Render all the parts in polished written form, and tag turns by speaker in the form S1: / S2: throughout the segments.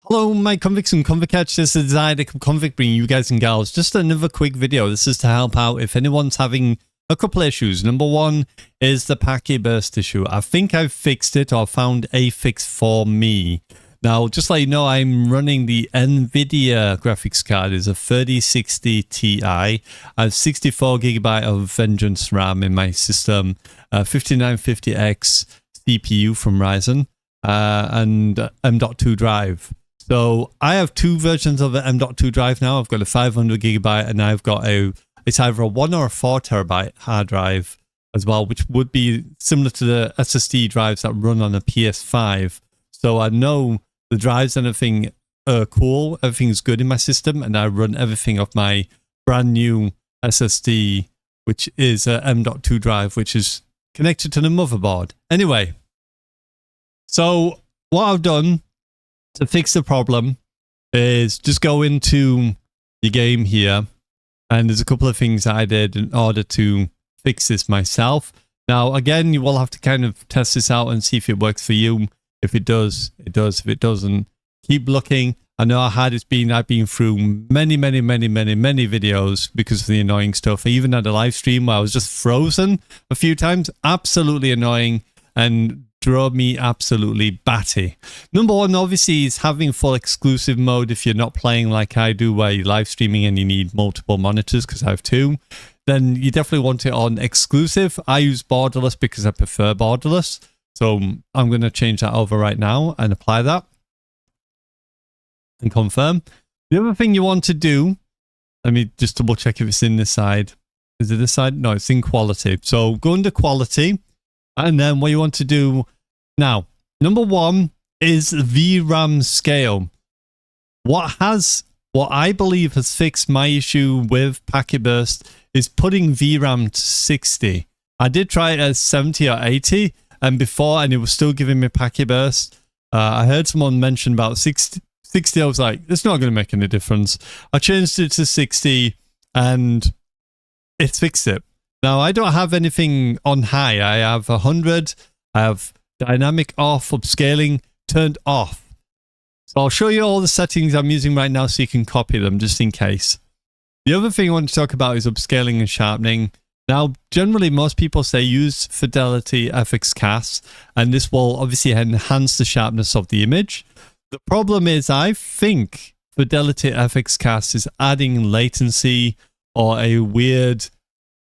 S1: Hello, my convicts and convict catch. This is Convict bringing you guys and gals just another quick video. This is to help out if anyone's having a couple of issues. Number one is the packet burst issue. I think I've fixed it or found a fix for me. Now, just like you know, I'm running the Nvidia graphics card. It's a 3060 Ti. I have 64GB of Vengeance RAM in my system, 5950X CPU from Ryzen, and M.2 drive. So I have two versions of the M.2 drive now. I've got a 500GB and I've got it's either a 1 or a 4TB hard drive as well, which would be similar to the SSD drives that run on a PS5. So I know the drives and everything are cool. Everything's good in my system and I run everything off my brand new SSD, which is a M.2 drive, which is connected to the motherboard. Anyway, so what I've done to fix the problem is just go into the game here, and there's a couple of things that I did in order to fix this myself. Now, again, you will have to kind of test this out and see if it works for you. If it does, it does. If it doesn't, keep looking. I know how hard it's been. I've been through many videos because of the annoying stuff. I even had a live stream where I was just frozen a few times. Absolutely annoying and drove me absolutely batty. Number one, obviously, is having full exclusive mode. If you're not playing like I do, where you're live streaming and you need multiple monitors, because I have two, then you definitely want it on exclusive. I use borderless because I prefer borderless. So I'm going to change that over right now and apply that and confirm. The other thing you want to do, let me just double check if it's in this side. Is it this side? No, it's in quality. So go under quality. And then what you want to do now, number one is VRAM scale. What I believe has fixed my issue with packet burst is putting VRAM to 60. I did try it at 70 or 80 and before, and it was still giving me packet burst. I heard someone mention about 60. I was like, it's not going to make any difference. I changed it to 60 and it's fixed it. Now, I don't have anything on high. I have 100. I have dynamic off, upscaling turned off. So I'll show you all the settings I'm using right now so you can copy them just in case. The other thing I want to talk about is upscaling and sharpening. Now, generally, most people say use Fidelity FX Cast, and this will obviously enhance the sharpness of the image. The problem is, I think Fidelity FX Cast is adding latency or a weird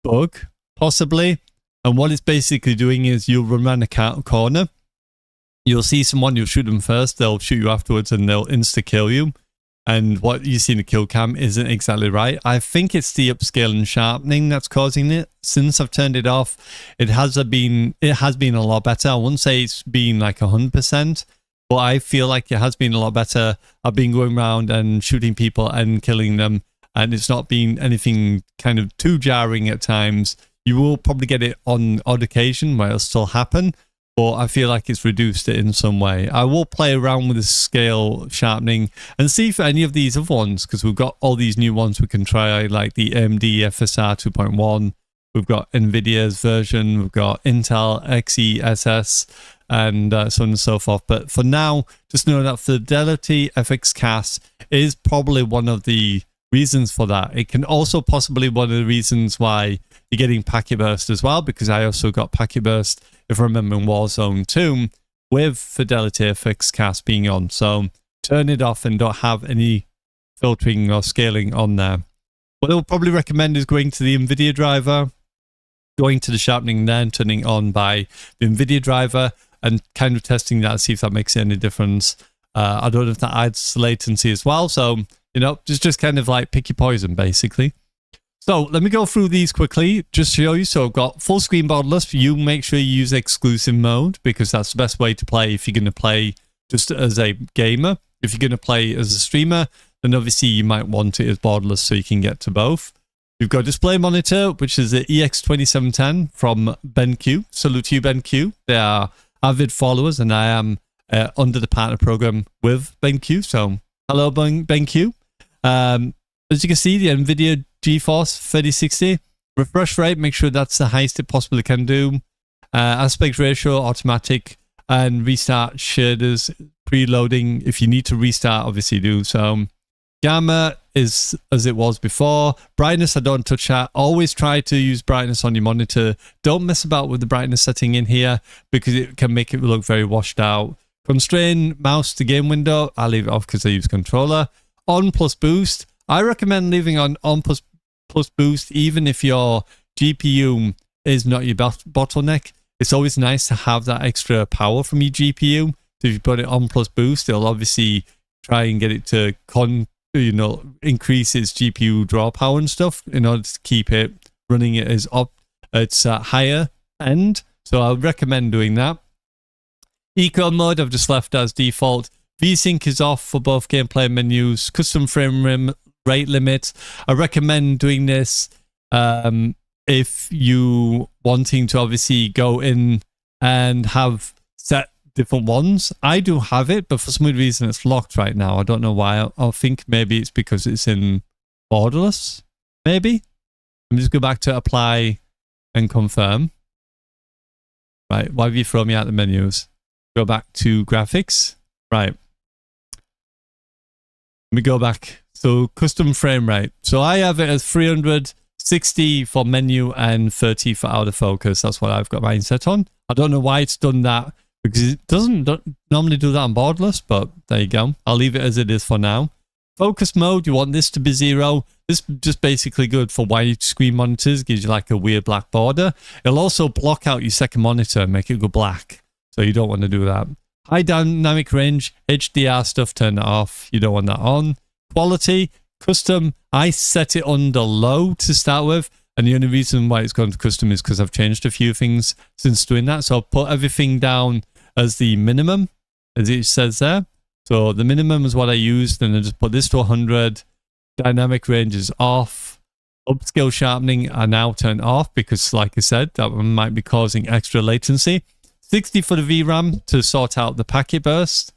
S1: bug, possibly. And what it's basically doing is you'll run around a corner, you'll see someone, you'll shoot them first, they'll shoot you afterwards and they'll insta-kill you. And what you see in the kill cam isn't exactly right. I think it's the upscale and sharpening that's causing it. Since I've turned it off, it has been a lot better. I wouldn't say it's been like 100%, but I feel like it has been a lot better. I've been going around and shooting people and killing them, and it's not been anything kind of too jarring at times. You will probably get it on odd occasion where it'll still happen, but I feel like it's reduced it in some way. I will play around with the scale sharpening and see if any of these other ones, because we've got all these new ones we can try, like the AMD FSR 2.1. We've got Nvidia's version. We've got Intel XeSS and so on and so forth. But for now, just know that Fidelity FX Cast is probably one of the reasons for that. It can also possibly one of the reasons why you're getting packet burst as well, because I also got packet burst, if I remember, in Warzone 2 with Fidelity FX Cast being on. So turn it off and don't have any filtering or scaling on there. What I would probably recommend is going to the Nvidia driver, going to the sharpening, then turning on by the Nvidia driver and kind of testing that, see if that makes any difference. I don't know if that adds latency as well. So, you know, just kind of like pick your poison, basically. So let me go through these quickly, just to show you. So I've got full screen borderless. You make sure you use exclusive mode, because that's the best way to play if you're going to play just as a gamer. If you're going to play as a streamer, then obviously you might want it as borderless so you can get to both. You've got display monitor, which is the EX2710 from BenQ. Salute to you, BenQ. They are avid followers, and I am under the partner program with BenQ. So hello, BenQ. As you can see, the Nvidia GeForce 3060 refresh rate, make sure that's the highest it possibly can do. Aspect ratio automatic, and restart shaders preloading. If you need to restart, obviously do. So gamma is as it was before. Brightness, I don't touch that. Always try to use brightness on your monitor. Don't mess about with the brightness setting in here because it can make it look very washed out. Constrain mouse to game window. I'll leave it off because I use controller. On plus boost. I recommend leaving on plus boost even if your GPU is not your bottleneck. It's always nice to have that extra power from your GPU. So if you put it on plus boost, it'll obviously try and get it to increase its GPU draw power and stuff in order to keep it running it as higher end. So I would recommend doing that. Eco mode I've just left as default. VSync is off for both gameplay menus. Custom frame rate limit. I recommend doing this if you wanting to obviously go in and have set different ones. I do have it, but for some reason it's locked right now. I don't know why. I think maybe it's because it's in borderless. Maybe. Let me just go back to apply and confirm. Right. Why have you thrown me out the menus? Go back to graphics. Right. Let me go back. So custom frame rate. So I have it as 360 for menu and 30 for out of focus. That's what I've got mine set on. I don't know why it's done that because it doesn't normally do that on borderless, but there you go. I'll leave it as it is for now. Focus mode, you want this to be 0. This is just basically good for wide screen monitors. Gives you like a weird black border. It'll also block out your second monitor and make it go black. So you don't want to do that. High dynamic range, HDR stuff, turn that off. You don't want that on. Quality, custom, I set it under low to start with. And the only reason why it's gone to custom is because I've changed a few things since doing that. So I'll put everything down as the minimum, as it says there. So the minimum is what I used. And I just put this to 100. Dynamic range is off. Upscale sharpening are now turned off because, like I said, that one might be causing extra latency. 60 for the VRAM to sort out the packet burst.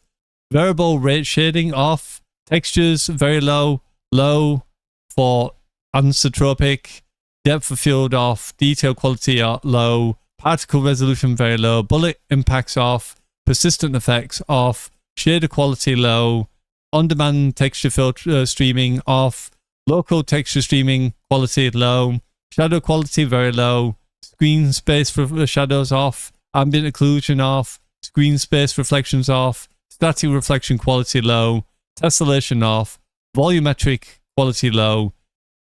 S1: Variable rate shading off. Textures very low. Low for anisotropic. Depth of field off. Detail quality low. Particle resolution very low. Bullet impacts off. Persistent effects off. Shader quality low. On-demand texture filter streaming off. Local texture streaming quality low. Shadow quality very low. Screen space for shadows off. Ambient occlusion off. Screen space reflections off. Static reflection quality low. Tessellation off. Volumetric quality low.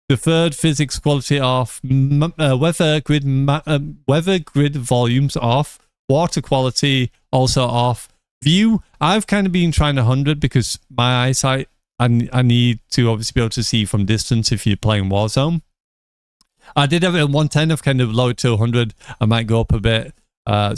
S1: Deferred physics quality off. Weather grid volumes off. Water quality also off. View, I've kind of been trying 100 because my eyesight, I need to obviously be able to see from distance if you're playing Warzone. I did have it at 110. I've kind of lowered to 100. I might go up a bit,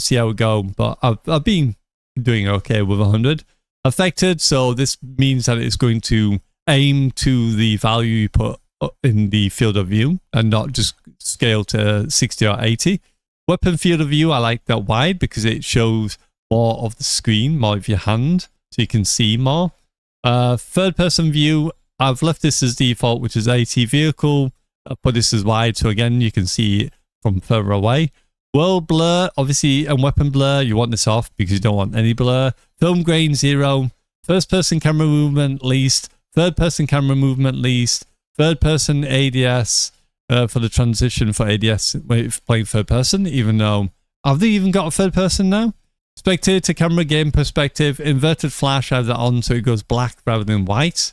S1: see how it go, but I've been doing okay with 100. Affected, so this means that it's going to aim to the value you put in the field of view and not just scale to 60 or 80. Weapon field of view, I like that wide because it shows more of the screen, more of your hand, so you can see more. Third person view, I've left this as default, which is 80 vehicle. I put this as wide, so again, you can see it from further away. World blur, obviously, and weapon blur, you want this off because you don't want any blur. Film grain 0. First person camera movement least. Third person camera movement least. Third person ADS for the transition for ADS playing third person, even though, have they even got a third person now? Spectator camera game perspective, inverted flash, I have that on so it goes black rather than white.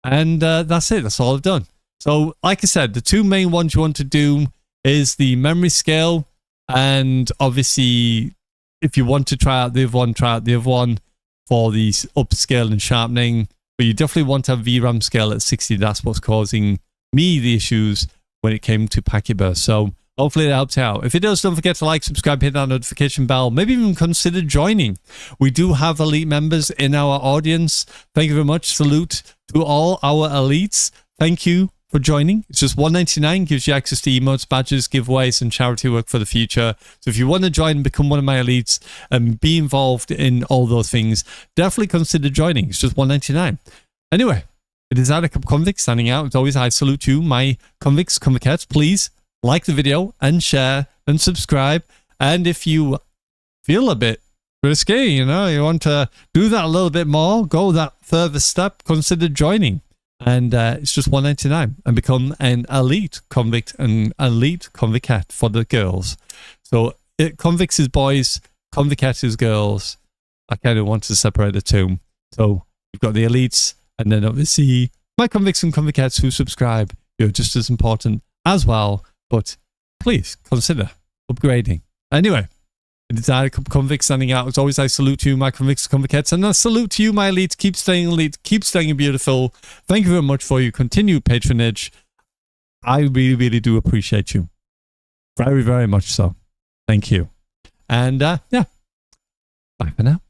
S1: And that's it, that's all I've done. So like I said, the two main ones you want to do is the memory scale, and obviously if you want to try out the other one, try out the other one for the upscale and sharpening. But you definitely want to have VRAM scale at 60. That's what's causing me the issues when it came to packet burst. So hopefully that helps out. If it does, don't forget to like, subscribe, hit that notification bell. Maybe even consider joining. We do have elite members in our audience. Thank you very much. Salute to all our elites. Thank you for joining. It's just $1.99, gives you access to emotes, badges, giveaways, and charity work for the future. So if you want to join and become one of my elites and be involved in all those things, definitely consider joining. It's just $1.99. Anyway, it is Convict signing out. As always, I salute you, my convicts, convicts. Please like the video and share and subscribe. And if you feel a bit risky, you know, you want to do that a little bit more, go that further step, consider joining. And it's just $1.99 and become an elite convict and elite convicette for the girls. So convicts is boys, convicette is girls. I kind of want to separate the two. So you've got the elites, and then obviously my convicts and convicettes who subscribe. You're just as important as well, but please consider upgrading. Anyway, it is I, Convict, standing out. As always, I salute you, my convicts, convicettes, and I salute to you, my elites. Keep staying elite, keep staying beautiful. Thank you very much for your continued patronage. I really, really do appreciate you. Very, very much so. Thank you. And yeah, bye for now.